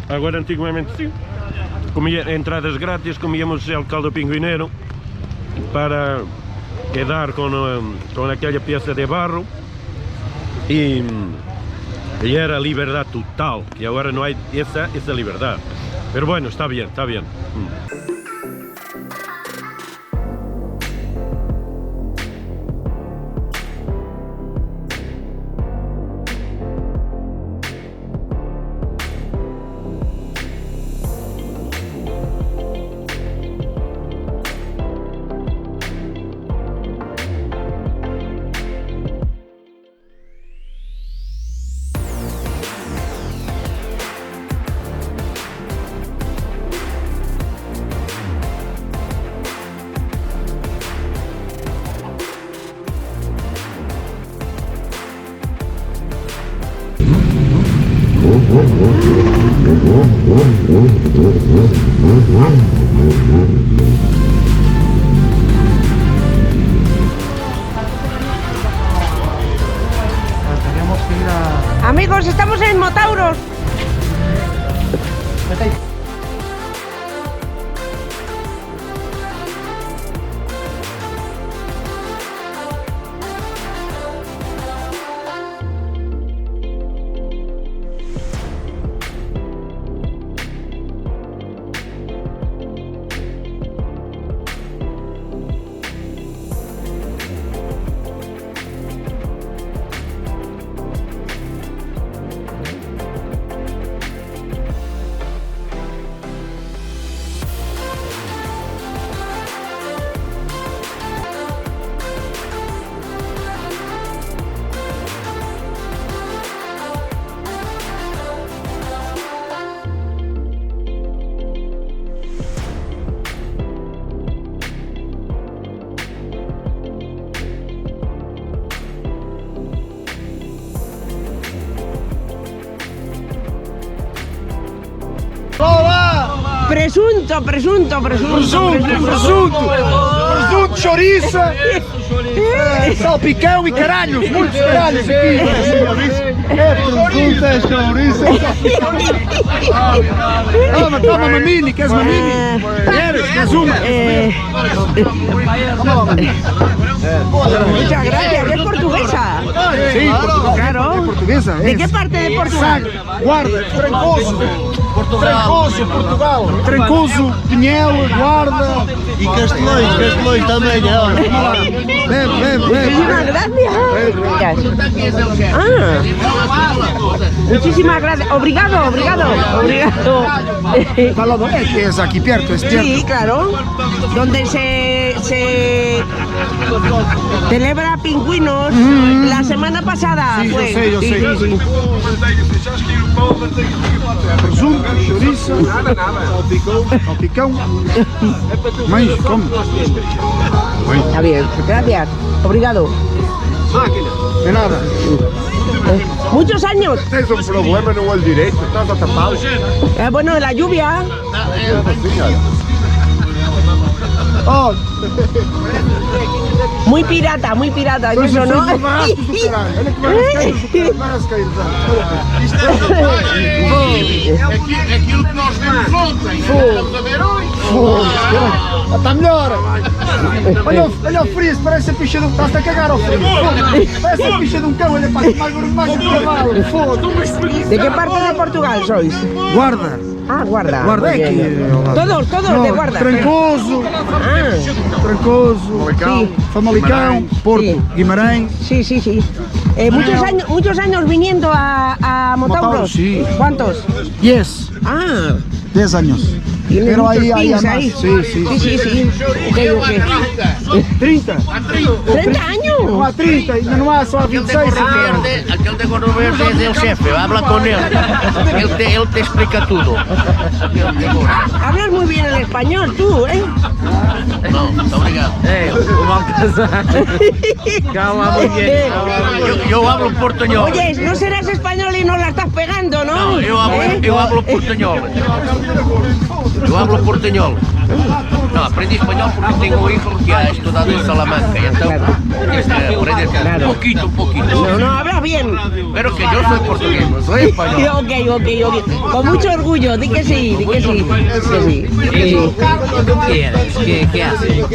Agora antigamente sim. Comia entradas grátis, comíamos el caldo pingüinero para quedar con aquella pieza de barro y era libertad total, que ahora no hay esa libertad. Pero bueno, está bien, está bien. Amigos, estamos en Motauros. Presunto, chouriça, salpicão e caralhos, muitos caralhos aqui. Presunto, chouriça. Toma uma mini, queres uma mini? Queres uma? Muchas gracias, es portuguesa. Sí, Claro. portuguesa. ¿De qué parte de Portugal? Guarda, Trancoso. Trancoso, Portugal. Trancoso, Pinhel, Guarda. E Castelões também, Bebe. Muchísimas gracias. Muchísimas gracias. Obrigado. Falado, que es aquí perto, es cierto. Sí, claro. Donde se celebra pingüinos la semana pasada. Sí, fue. yo sé. Sí. Presunto, chouriça, salpicão. Mãe, come. Está bien, gracias. Obrigado. De nada. Muchos años. Tens um problema no olho direito, estás a tapá-lo. Bueno, la lluvia. Oh, Muy pirata, es eso, ¿no? Olha que vai cair. Aquilo que nós vimos ontem, estamos a ver hoje. Está melhor. Olha o friso, parece a picha de um... Estás a cagar ao friso. Parece a picha de um cão, olha para mais um cavalo. Foda-se. ¿De qué parte de Portugal sois? Guarda. Ah, Guarda. Guarda Muy é bien. aqui. Todos de Guarda. Trancoso. Trancoso. Sí. Famalicão. Porto. Sí. Guimarães. Sí. Muchos años viniendo a Motauros. Sí. ¿Cuántos? 10. 10 años. Tienes Pero muchos ahí pins más. ahí. Sí. Ok. 30. 30 años. Não há 30, ainda não há só 26. Aquele de Gordo Verde é o chefe, habla com ele. Ele te explica tudo. Hablas muy bien el español, tú, ¿eh? Não, muito obrigado. Eu hablo portuñol. Oye, no serás español y no la estás pegando, ¿no? Não, eu hablo portuñol. Eu hablo portuñol. No, aprendí español porque tengo un hijo que ha estudiado en Salamanca. Y entonces, Claro. un poquito. No habla bien. Pero que yo soy portugués, no soy español. Ok. Con mucho orgullo, di que sí, di que sí. Que sí. ¿Qué haces?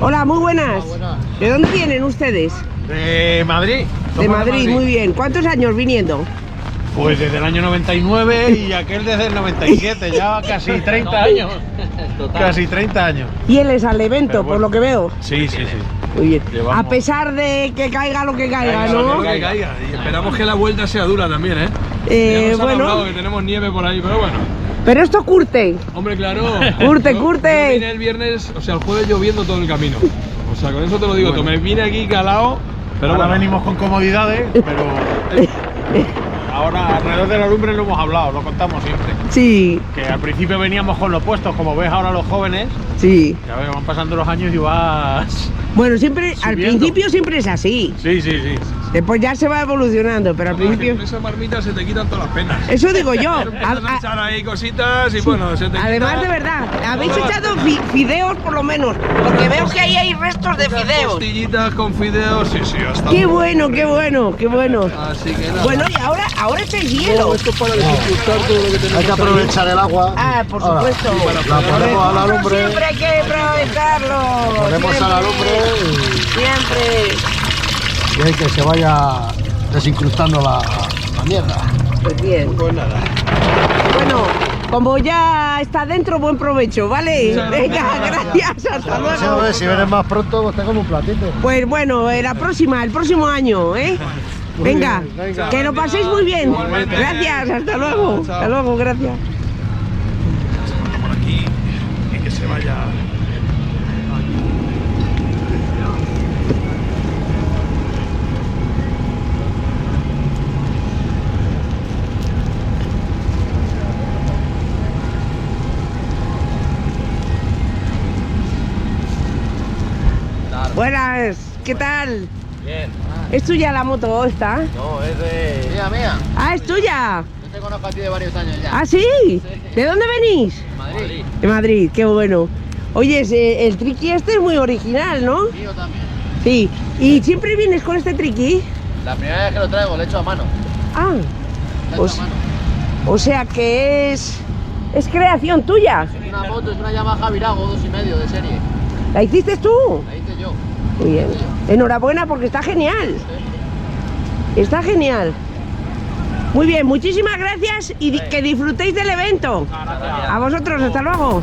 Hola, muy buenas. ¿De dónde vienen ustedes? De Madrid. De Somos Madrid, muy bien. ¿Cuántos años viniendo? Pues desde el año 99 y aquel desde el 97, ya casi 30 años. Casi 30 años. Fieles al evento, Pero bueno. por lo que veo. Sí. Muy bien. Llevamos- A pesar de que caiga lo que caiga, Caiga ¿no? lo que caiga. Y esperamos que la vuelta sea dura también, ¿eh? Ya nos han Bueno, hablado que tenemos nieve por ahí, pero bueno. pero esto curte. Hombre, claro. Curte. Yo vine el viernes, o sea, el jueves lloviendo todo el camino. O sea, con eso te lo digo, Bueno. me vine aquí calado, pero Ahora bueno. venimos con comodidades, pero ahora alrededor de la lumbre lo hemos hablado, lo contamos siempre. Sí, Que al principio veníamos con los puestos, como ves ahora los jóvenes, sí. ya ves, van pasando los años y vas... Bueno, siempre, al Subiendo. principio siempre es así. Sí. Después ya se va evolucionando, pero al principio... Con esa marmita se te quitan todas las penas. Eso digo yo. Empiezas a echar ahí cositas y bueno, se te Además, quita de verdad, habéis echado fideos por lo menos, porque veo que ahí hay restos de esas fideos. costillitas con fideos, sí, hasta Qué bueno, qué bueno, qué bueno. Así que nada. Bueno, y ahora echáis hielo. Esto es para desinfustar todo lo que tenemos. Hay que aprovechar el agua. Ah, por Ahora, supuesto. la ponemos a la lumbre. Siempre hay que aprovecharlo. Ponemos a la lumbre Siempre. y hay que se vaya desincrustando la mierda. Pues bien. Pues nada. Bueno, como ya está dentro, buen provecho, ¿vale? Venga, gracias, hasta A luego. ver, si vienes más pronto, pues tengo un platito. Pues bueno, el próximo año, ¿eh? Venga, que lo paséis muy bien. Gracias, hasta luego. Hasta luego, gracias. Por aquí y que se vaya. Buenas, ¿qué tal? Bien. ¿Es tuya la moto esta? No, es de... Mía. Ah, es tuya. Yo te conozco a ti de varios años ya. ¿Ah, sí? ¿De dónde venís? Madrid. De Madrid, qué bueno. Oye, el triqui este es muy original, ¿no? Mío también. Sí. ¿Y siempre vienes con este triqui? La primera vez que lo traigo, lo he hecho a mano. Ah, Lo he Pues- hecho a mano. o sea que es creación tuya. Es una moto, es una Yamaha Virago 2,5 de serie. ¿La hiciste tú? La hice yo. Muy bien. Enhorabuena porque está genial. Está genial. Muy bien, muchísimas gracias y que disfrutéis del evento. A vosotros, hasta luego.